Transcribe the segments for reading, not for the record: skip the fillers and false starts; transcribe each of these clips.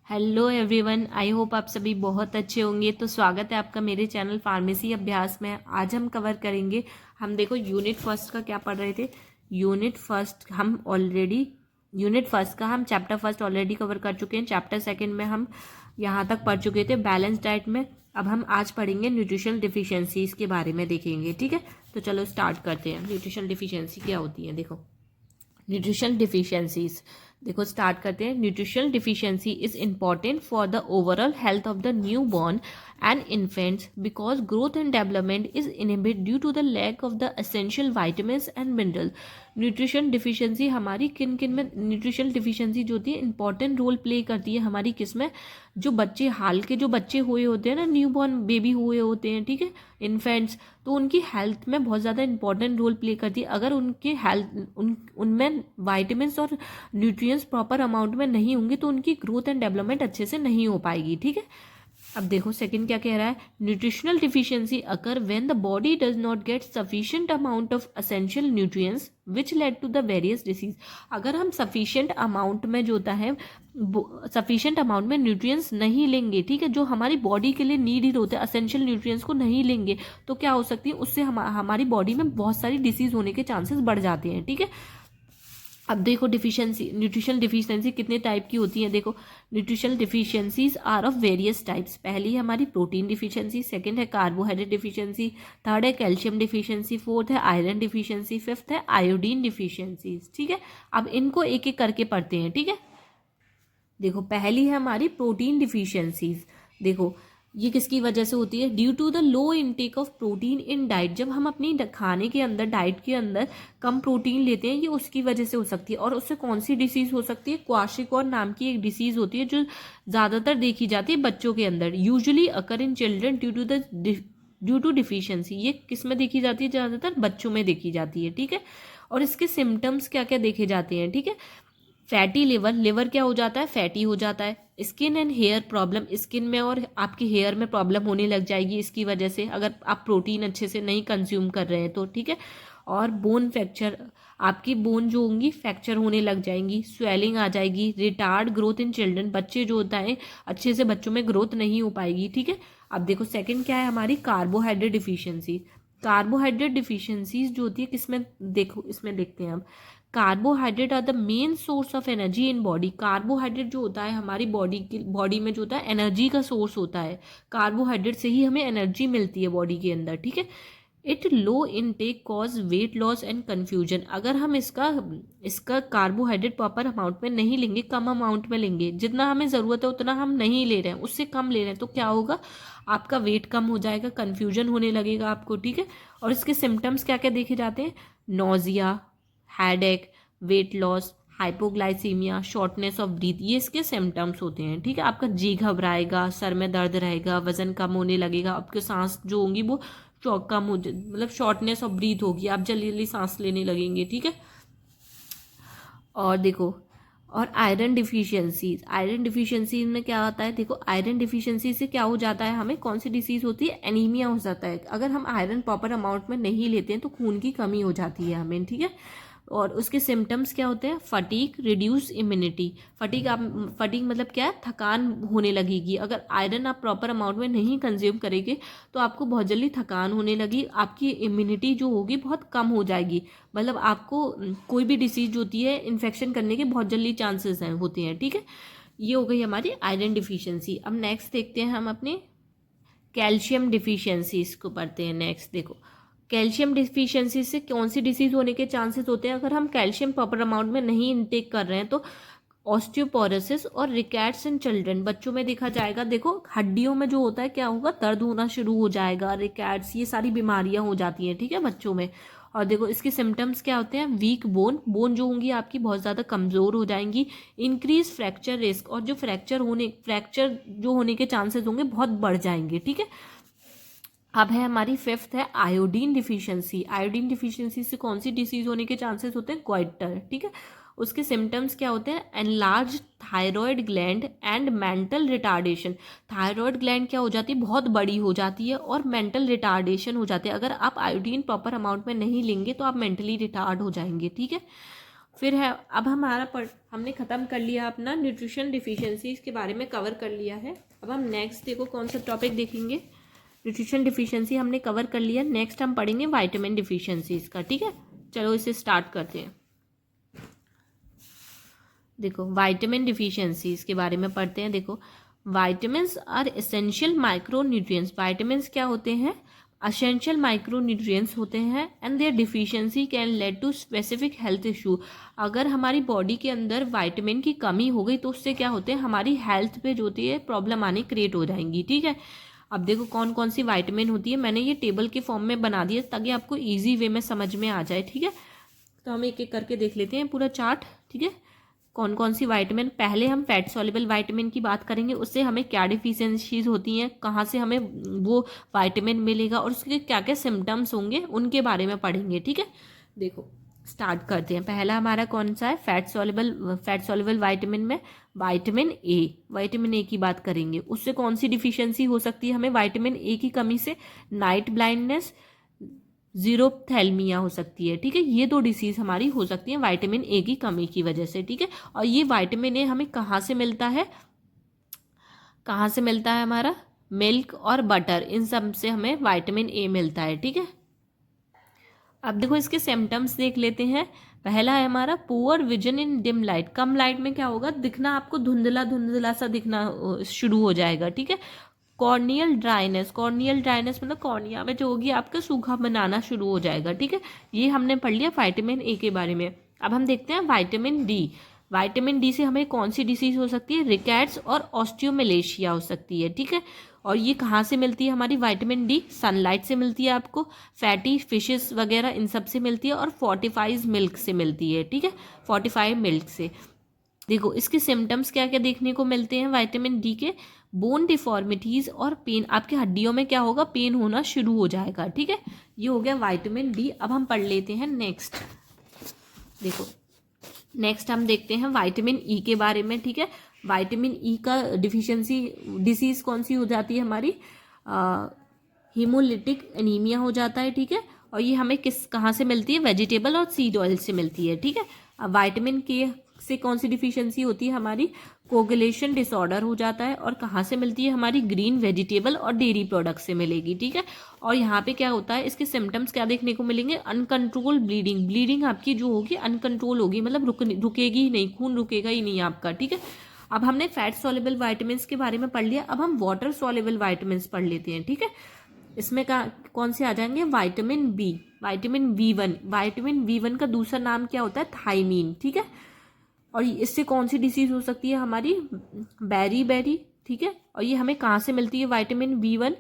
Hello everyone, I hope आप सभी बहुत अच्छे होंगे। तो स्वागत है आपका मेरे चैनल फार्मेसी अभ्यास में। आज हम कवर करेंगे, हम देखो यूनिट फर्स्ट का क्या पढ़ रहे थे। यूनिट फर्स्ट का हम चैप्टर फर्स्ट ऑलरेडी कवर कर चुके हैं। चैप्टर सेकंड में हम यहाँ तक पढ़ चुके थे बैलेंस डाइट में। अब हम आज पढ़ेंगे न्यूट्रिशनल डिफिशियंसीज के बारे में देखेंगे, ठीक है। तो चलो स्टार्ट करते हैं। न्यूट्रिशनल डिफिशियंसी क्या होती है, देखो न्यूट्रिशनल डिफिशियंसीज। देखो स्टार्ट करते हैं। Nutritional deficiency is important for the overall health of the new born and infants because growth and development is inhibit due to the lack of the essential vitamins and mineral. Nutrition deficiency हमारी किन किन में, nutritional deficiency जो होती है important role play करती है हमारी किस में, जो बच्चे हाल के जो बच्चे हुए होते हैं ना, न्यू बॉर्न बेबी हुए होते हैं, ठीक है, इन्फेंट्स, तो उनकी हेल्थ में बहुत ज़्यादा इंपॉर्टेंट रोल प्ले करती है। अगर उनके हेल्थ उनमें वाइटामिन्स और न्यूट्रिएंट्स प्रॉपर अमाउंट में नहीं होंगे तो उनकी ग्रोथ एंड डेवलपमेंट अच्छे से नहीं हो पाएगी, ठीक है। अब देखो सेकंड क्या कह रहा है। Nutritional deficiency occur when the body does not get sufficient amount of essential nutrients which lead to the various disease. अगर हम सफिशिएंट अमाउंट में जो होता है, सफिशिएंट अमाउंट में न्यूट्रिएंट्स नहीं लेंगे, ठीक है, जो हमारी बॉडी के लिए नीडेड होते हैं, एसेंशियल न्यूट्रिएंट्स को नहीं लेंगे, तो क्या हो सकती है, उससे हमारी बॉडी में बहुत सारी डिसीज होने के चांसेस बढ़ जाते हैं, ठीक है। अब देखो न्यूट्रिशनल डिफिशियंसी कितने टाइप की होती है। देखो nutritional deficiencies are of various types. पहली है हमारी प्रोटीन डिफिशियंसी, सेकंड है कार्बोहाइड्रेट डिफिशियंसी, थर्ड है कैल्शियम डिफिशियंसी, फोर्थ है आयरन डिफिशियंसी, फिफ्थ है आयोडीन डिफिशियंसीज, ठीक है। अब इनको एक एक करके पढ़ते हैं, ठीक है। देखो पहली है हमारी प्रोटीन डिफिशियंसीज। देखो ये किसकी वजह से होती है, due to the low intake of protein in diet. जब हम अपनी खाने के अंदर, डाइट के अंदर कम प्रोटीन लेते हैं, ये उसकी वजह से हो सकती है। और उससे कौन सी डिसीज हो सकती है, क्वाशिकॉर नाम की एक डिसीज होती है जो ज़्यादातर देखी जाती है बच्चों के अंदर, usually occur in children due to deficiency. ये किस में देखी जाती है, ज़्यादातर बच्चों में देखी जाती है, ठीक है। और इसके सिम्टम्स क्या क्या देखे जाते हैं, ठीक है। फैटी लिवर क्या हो जाता है, फैटी हो जाता है। Skin and hair problem, skin में और आपके हेयर में प्रॉब्लम होने लग जाएगी इसकी वजह से, अगर आप प्रोटीन अच्छे से नहीं कंज्यूम कर रहे हैं तो, ठीक है। और बोन फ्रैक्चर, आपकी बोन जो होंगी फ्रैक्चर होने लग जाएंगी, स्वेलिंग आ जाएगी, रिटार्ड ग्रोथ इन चिल्ड्रन, बच्चे जो होता है अच्छे से बच्चों में ग्रोथ नहीं हो पाएगी, ठीक है। अब देखो सेकंड क्या है हमारी, कार्बोहाइड्रेट डिफिशियंसी। कार्बोहाइड्रेट डिफिशियंसीज जो होती है किसमें, देखो इसमें देखते हैं हम। Carbohydrate are the main source of energy in body. Carbohydrate जो होता है हमारी बॉडी में जो होता है एनर्जी का सोर्स होता है। कार्बोहाइड्रेट से ही हमें एनर्जी मिलती है बॉडी के अंदर, ठीक है। It low intake cause weight loss and confusion. अगर हम इसका कार्बोहाइड्रेट प्रॉपर अमाउंट में नहीं लेंगे, कम अमाउंट में लेंगे, जितना हमें ज़रूरत है उतना हम नहीं ले रहे हैं, उससे कम ले रहे हैं, तो क्या होगा, आपका वेट कम हो जाएगा, कन्फ्यूजन होने लगेगा आपको, ठीक है। और इसके सिम्टम्स क्या क्या देखे जाते हैं, nausea, headache, weight loss, hypoglycaemia, shortness of breath, ये इसके सिम्टम्स होते हैं, ठीक है। आपका जी घबराएगा, सर में दर्द रहेगा, वजन कम होने लगेगा, आपके सांस जो होंगी वो कम हो, मतलब शॉर्टनेस ऑफ ब्रीथ होगी, आप जल्दी जल्दी सांस लेने लगेंगे, ठीक है। और देखो, और आयरन डिफिशियंसी में क्या होता है, देखो आयरन डिफिशियंसी से क्या हो जाता है, हमें कौन सी डिसीज होती है, एनीमिया हो जाता है। अगर हम आयरन प्रॉपर अमाउंट में नहीं लेते हैं तो खून की कमी हो जाती है हमें, ठीक है। और उसके सिम्टम्स क्या होते हैं, फटीक, रिड्यूस इम्यूनिटी। फटीक मतलब क्या है, थकान होने लगेगी। अगर आयरन आप प्रॉपर अमाउंट में नहीं कंज्यूम करेंगे तो आपको बहुत जल्दी थकान होने लगी, आपकी इम्यूनिटी जो होगी बहुत कम हो जाएगी, मतलब आपको कोई भी डिसीज होती है इन्फेक्शन करने के बहुत जल्दी चांसेस होते हैं, ठीक है। ये हो गई हमारी आयरन डिफिशियंसी। अब नेक्स्ट देखते हैं हम अपने कैल्शियम डिफिशियंसी, इसको पढ़ते हैं नेक्स्ट। देखो कैल्शियम डिफिशियंसी से कौन सी डिसीज होने के चांसेस होते हैं, अगर हम कैल्शियम प्रॉपर अमाउंट में नहीं इनटेक कर रहे हैं तो ऑस्टियोपोरोसिस और रिकेट्स इन चिल्ड्रन, बच्चों में देखा जाएगा। देखो हड्डियों में जो होता है क्या होगा, दर्द होना शुरू हो जाएगा, रिकेट्स, ये सारी बीमारियां हो जाती हैं, ठीक है, बच्चों में। और देखो इसके सिम्टम्स क्या होते हैं, वीक बोन जो होंगी आपकी बहुत ज़्यादा कमज़ोर हो जाएंगी, इंक्रीज फ्रैक्चर रिस्क, और जो फ्रैक्चर जो होने के चांसेस होंगे बहुत बढ़ जाएंगे, ठीक है। अब है हमारी फिफ्थ है आयोडीन डिफिशियंसी। आयोडीन डिफिशियंसी से कौन सी डिसीज होने के चांसेस होते हैं, क्वाइटर, ठीक है। उसके सिम्टम्स क्या होते हैं, enlarge thyroid gland and mental retardation. Thyroid gland क्या हो जाती है, बहुत बड़ी हो जाती है, और मेंटल रिटार्डेशन हो जाती है। अगर आप आयोडीन प्रॉपर अमाउंट में नहीं लेंगे तो आप मेंटली रिटार्ड हो जाएंगे, ठीक है। फिर है अब हमने ख़त्म कर लिया अपना न्यूट्रिशन डिफिशियंसीज के बारे में कवर कर लिया है। अब हम नेक्स्ट देखो कौन सा टॉपिक देखेंगे। न्यूट्रिशन डिफिशियंसी हमने कवर कर लिया, नेक्स्ट हम पढ़ेंगे विटामिन डिफिशियंसीज का। ठीक है, चलो इसे स्टार्ट करते हैं। देखो विटामिन डिफिशियंसीज के बारे में पढ़ते हैं। देखो vitamins are essential micronutrients. Vitamins क्या होते हैं? एसेंशियल माइक्रोन्यूट्रिएंट्स होते हैं and their deficiency can lead to specific health issue. अगर हमारी बॉडी के अंदर विटामिन की कमी हो गई तो उससे क्या होते हैं, हमारी हेल्थ पे जो होती है प्रॉब्लम आनी क्रिएट हो जाएंगी। ठीक है, अब देखो कौन कौन सी विटामिन होती है, मैंने ये टेबल के फॉर्म में बना दिया ताकि आपको ईजी वे में समझ में आ जाए। ठीक है, तो हम एक एक करके देख लेते हैं पूरा चार्ट। ठीक है, कौन कौन सी विटामिन, पहले हम फैट सॉल्युबल विटामिन की बात करेंगे, उससे हमें क्या डिफिशियंसीज होती हैं, कहाँ से हमें वो विटामिन मिलेगा और उसके क्या क्या सिम्टम्स होंगे उनके बारे में पढ़ेंगे। ठीक है, देखो स्टार्ट करते हैं। पहला हमारा कौन सा है? फैट सॉल्युबल विटामिन में विटामिन ए की बात करेंगे। उससे कौन सी डिफिशियंसी हो सकती है हमें विटामिन ए की कमी से? नाइट ब्लाइंडनेस, जीरोथैल्मिया हो सकती है। ठीक है, ये दो डिसीज हमारी हो सकती है विटामिन ए की कमी की वजह से। ठीक है, और ये विटामिन ए हमें कहाँ से मिलता है? कहाँ से मिलता है? हमारा मिल्क और बटर, इन सब से हमें विटामिन ए मिलता है। ठीक है, अब देखो इसके सिम्टम्स देख लेते हैं। पहला है हमारा poor vision in dim light. Come light में क्या होगा, दिखना आपको धुंधला धुंधला सा दिखना शुरू हो जाएगा। ठीक है, कॉर्नियल ड्राइनेस मतलब कॉर्निया में जो होगी आपका सूखा बनाना शुरू हो जाएगा। ठीक है, ये हमने पढ़ लिया विटामिन ए के बारे में। अब हम देखते हैं विटामिन डी। विटामिन डी से हमें कौन सी डिसीज हो सकती है? रिकेट्स और ऑस्टियोमेलेशिया हो सकती है। ठीक है, और ये कहाँ से मिलती है हमारी विटामिन डी? सनलाइट से मिलती है आपको, फैटी फिशेस वगैरह इन सब से मिलती है और फोर्टिफाइड मिल्क से मिलती है। ठीक है, फोर्टिफाइड मिल्क से। देखो इसके सिम्टम्स क्या क्या देखने को मिलते हैं विटामिन डी के? बोन डिफॉर्मिटीज और पेन, आपकी हड्डियों में क्या होगा? पेन होना शुरू हो जाएगा। ठीक है, ये हो गया विटामिन डी। अब हम पढ़ लेते हैं नेक्स्ट। देखो नेक्स्ट हम देखते हैं विटामिन ई के बारे में। ठीक है, विटामिन ई का डिफिशियंसी डिसीज कौन सी हो जाती है हमारी? हीमोलिटिक एनीमिया हो जाता है। ठीक है, और ये हमें कहाँ से मिलती है? वेजिटेबल और सीड ऑयल से मिलती है। ठीक है, अब विटामिन के से कौन सी डिफिशियंसी होती है हमारी? कोगुलेशन डिसऑर्डर हो जाता है, और कहाँ से मिलती है हमारी? ग्रीन वेजिटेबल और डेयरी प्रोडक्ट से मिलेगी। ठीक है, और यहाँ पे क्या होता है, इसके सिम्टम्स क्या देखने को मिलेंगे? अनकंट्रोल ब्लीडिंग आपकी जो होगी अनकंट्रोल होगी, मतलब रुकेगी ही नहीं, खून रुकेगा ही नहीं आपका। ठीक है, अब हमने फैट सॉल्युबल विटामिन्स के बारे में पढ़ लिया, अब हम वाटर सॉल्युबल विटामिन्स पढ़ लेते हैं। ठीक है, इसमें कौन से आ जाएंगे? Vitamin B, vitamin B one का दूसरा नाम क्या होता है? थायमीन। ठीक है, और इससे कौन सी डिसीज हो सकती है हमारी? बेरी। ठीक है, और ये हमें कहाँ से मिलती है vitamin B one?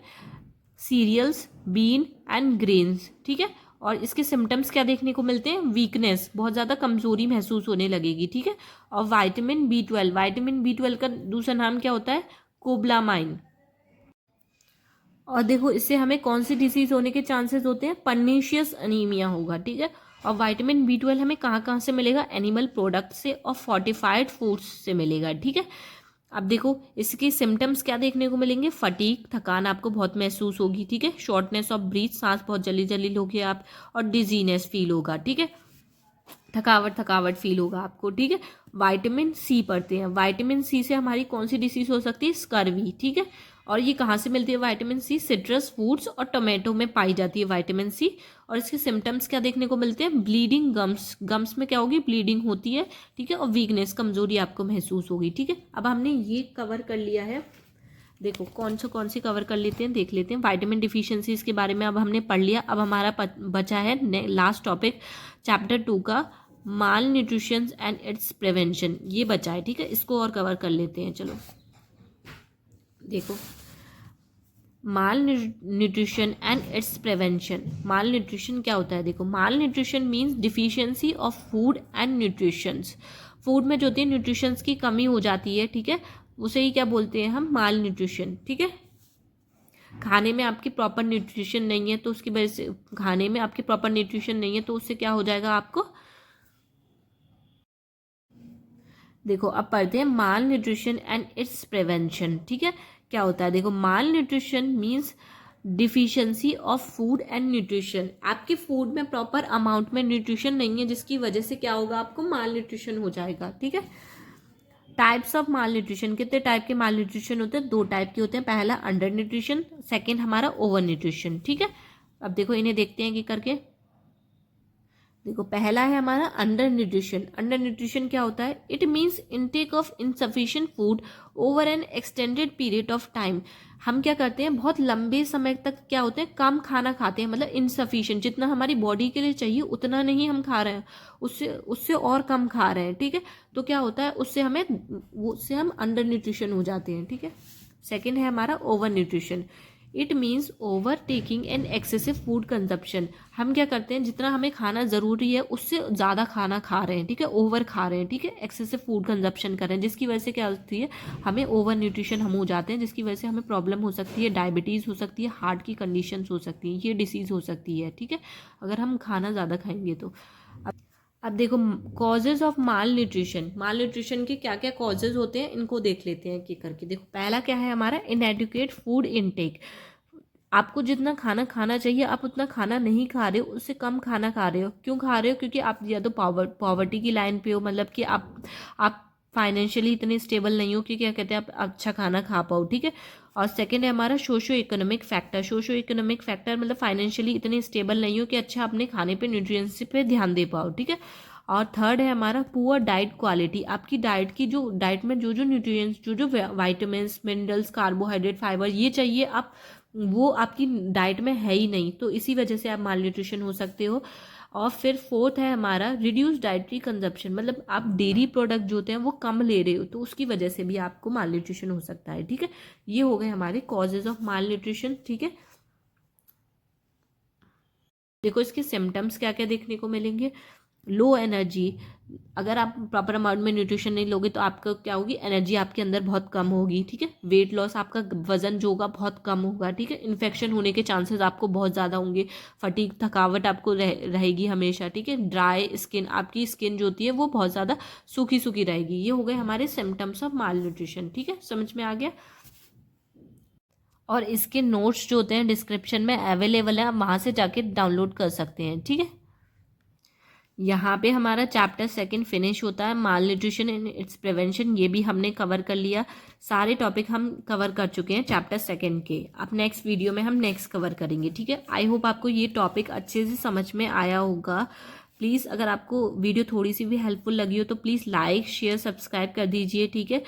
Cereals, bean and grains. ठीक है, और इसके सिम्टम्स क्या देखने को मिलते हैं? वीकनेस, बहुत ज़्यादा कमजोरी महसूस होने लगेगी। ठीक है, और विटामिन बी ट्वेल्व का दूसरा नाम क्या होता है? कोबलामाइन। और देखो इससे हमें कौन सी डिसीज होने के चांसेस होते हैं? पर्नीशियस अनीमिया होगा। ठीक है, और विटामिन बी ट्वेल्व हमें कहाँ कहाँ से मिलेगा? एनिमल प्रोडक्ट से और फोर्टिफाइड फूड्स से मिलेगा। ठीक है, अब देखो इसके सिम्टम्स क्या देखने को मिलेंगे? फटीक, थकान आपको बहुत महसूस होगी। ठीक है, शॉर्टनेस ऑफ ब्रीथ, सांस बहुत जल्दी जल्दी लोगे आप, और डिजीनेस फील होगा। ठीक है, थकावट फील होगा आपको। ठीक है, विटामिन सी पढ़ते हैं। विटामिन सी से हमारी कौन सी डिसीज हो सकती है? स्कर्वी। ठीक है, और ये कहाँ से मिलती है विटामिन सी? सिट्रस फ्रूट्स और टोमेटो में पाई जाती है विटामिन सी। और इसके सिम्टम्स क्या देखने को मिलते हैं? ब्लीडिंग, गम्स में क्या होगी? ब्लीडिंग होती है। ठीक है, और वीकनेस, कमजोरी आपको महसूस होगी। ठीक है, अब हमने ये कवर कर लिया है। देखो कौन सी कवर कर लेते हैं, देख लेते हैं। विटामिन डिफिशियंसीज के बारे में अब हमने पढ़ लिया। अब हमारा बचा है लास्ट टॉपिक चैप्टर 2 का, माल न्यूट्रिशन एंड इट्स प्रिवेंशन, ये बचा है। ठीक है, इसको और कवर कर लेते हैं। चलो देखो malnutrition and its prevention. Malnutrition क्या होता है? देखो malnutrition means deficiency of food and nutritions. Food में जो होती है न्यूट्रिशंस की कमी हो जाती है। ठीक है, उसे ही क्या बोलते हैं हम? माल न्यूट्रिशन। ठीक है, खाने में आपकी प्रॉपर न्यूट्रिशन नहीं है तो उसकी वजह से, खाने में आपकी प्रॉपर न्यूट्रिशन नहीं है तो उससे क्या हो जाएगा आपको? देखो अब पढ़ते हैं malnutrition and its prevention. ठीक है, क्या होता है? देखो malnutrition means deficiency of food and nutrition, आपके फूड में प्रॉपर अमाउंट में न्यूट्रिशन नहीं है, जिसकी वजह से क्या होगा, आपको माल न्यूट्रिशन हो जाएगा। ठीक है। टाइप्स ऑफ माल न्यूट्रिशन, कितने टाइप के माल न्यूट्रिशन होते हैं, 2 टाइप के होते हैं। पहला अंडर न्यूट्रिशन, सेकेंड हमारा ओवर न्यूट्रिशन। ठीक है। अब देखो इन्हें देखते हैं कि करके। देखो पहला है हमारा अंडर न्यूट्रिशन। अंडर न्यूट्रिशन क्या होता है, it means intake of insufficient food over N extended period of time. हम क्या करते हैं, बहुत लंबे समय तक क्या होते हैं, कम खाना खाते हैं, मतलब इनसफिशिएंट, जितना हमारी बॉडी के लिए चाहिए उतना नहीं हम खा रहे हैं, उससे उससे और कम खा रहे हैं। ठीक है। तो क्या होता है, उससे हम अंडर न्यूट्रिशन हो जाते हैं। ठीक है। सेकेंड है हमारा over nutrition. It means over taking an excessive food consumption. हम क्या करते हैं, जितना हमें खाना ज़रूरी है उससे ज़्यादा खाना खा रहे हैं। ठीक है। ओवर खा रहे हैं। ठीक है। एक्सेसिव फूड कंजप्शन कर रहे हैं, जिसकी वजह से क्या होती है, हमें ओवर न्यूट्रिशन हम हो जाते हैं, जिसकी वजह से हमें प्रॉब्लम हो सकती है, डायबिटीज़ हो सकती है, हार्ट की कंडीशंस हो सकती हैं, ये डिसीज़ हो सकती है। ठीक है। अगर हम खाना ज़्यादा खाएंगे तो। अब देखो causes of mall nutrition, mall nutrition के क्या क्या कॉजेज होते हैं, इनको देख लेते हैं कि करके। देखो पहला क्या है हमारा, इनएडुकेट फूड इनटेक। आपको जितना खाना खाना चाहिए आप उतना खाना नहीं खा रहे हो, उससे कम खाना खा रहे हो। क्यों खा रहे हो, क्योंकि आप या तो पॉवर्टी की लाइन पे हो, मतलब कि आप फाइनेंशियली इतने स्टेबल नहीं हो कि क्या कहते हैं आप अच्छा खाना खा पाओ। ठीक है। और सेकंड है हमारा socio economic factor. Socio economic factor मतलब फाइनेंशियली इतने स्टेबल नहीं हो कि अच्छा अपने खाने पे न्यूट्रिएंट्स पे ध्यान दे पाओ। ठीक है। और थर्ड है हमारा पुअर डाइट क्वालिटी। आपकी डाइट की जो डाइट में जो जो न्यूट्रिएंट्स, जो जो वाइटामिन मिनरल्स, कार्बोहाइड्रेट, फाइबर ये चाहिए, आप वो आपकी डाइट में है ही नहीं, तो इसी वजह से आप माल न्यूट्रिशन हो सकते हो। और फिर फोर्थ है हमारा रिड्यूस डाइटरी कंजप्शन, मतलब आप डेयरी प्रोडक्ट जो होते हैं वो कम ले रहे हो, तो उसकी वजह से भी आपको माल न्यूट्रिशन हो सकता है। ठीक है। ये हो गए हमारे कॉजेज ऑफ माल न्यूट्रिशन। ठीक है। देखो इसके सिम्टम्स क्या क्या देखने को मिलेंगे। लो एनर्जी, अगर आप प्रॉपर अमाउंट में न्यूट्रिशन नहीं लोगे तो आपका क्या होगी, एनर्जी आपके अंदर बहुत कम होगी। ठीक है। वेट लॉस, आपका वजन जो होगा बहुत कम होगा। ठीक है। इन्फेक्शन होने के चांसेस आपको बहुत ज़्यादा होंगे। फटीग, थकावट आपको रहेगी हमेशा। ठीक है। ड्राई स्किन, आपकी स्किन जो होती है वो बहुत ज़्यादा सूखी सूखी रहेगी। ये हो गए हमारे सिम्टम्स ऑफ माल न्यूट्रिशन। ठीक है। समझ में आ गया। और इसके नोट्स जो होते हैं डिस्क्रिप्शन में अवेलेबल है, आप वहाँ से जाके डाउनलोड कर सकते हैं। ठीक है। यहाँ पे हमारा चैप्टर सेकंड फिनिश होता है, माल न्यूट्रिशन एंड इट्स प्रिवेंशन। ये भी हमने कवर कर लिया, सारे टॉपिक हम कवर कर चुके हैं चैप्टर सेकंड के। अब नेक्स्ट वीडियो में हम नेक्स्ट कवर करेंगे। ठीक है। आई होप आपको ये टॉपिक अच्छे से समझ में आया होगा। प्लीज़ अगर आपको वीडियो थोड़ी सी भी हेल्पफुल लगी हो तो प्लीज़ लाइक शेयर सब्सक्राइब कर दीजिए। ठीक है।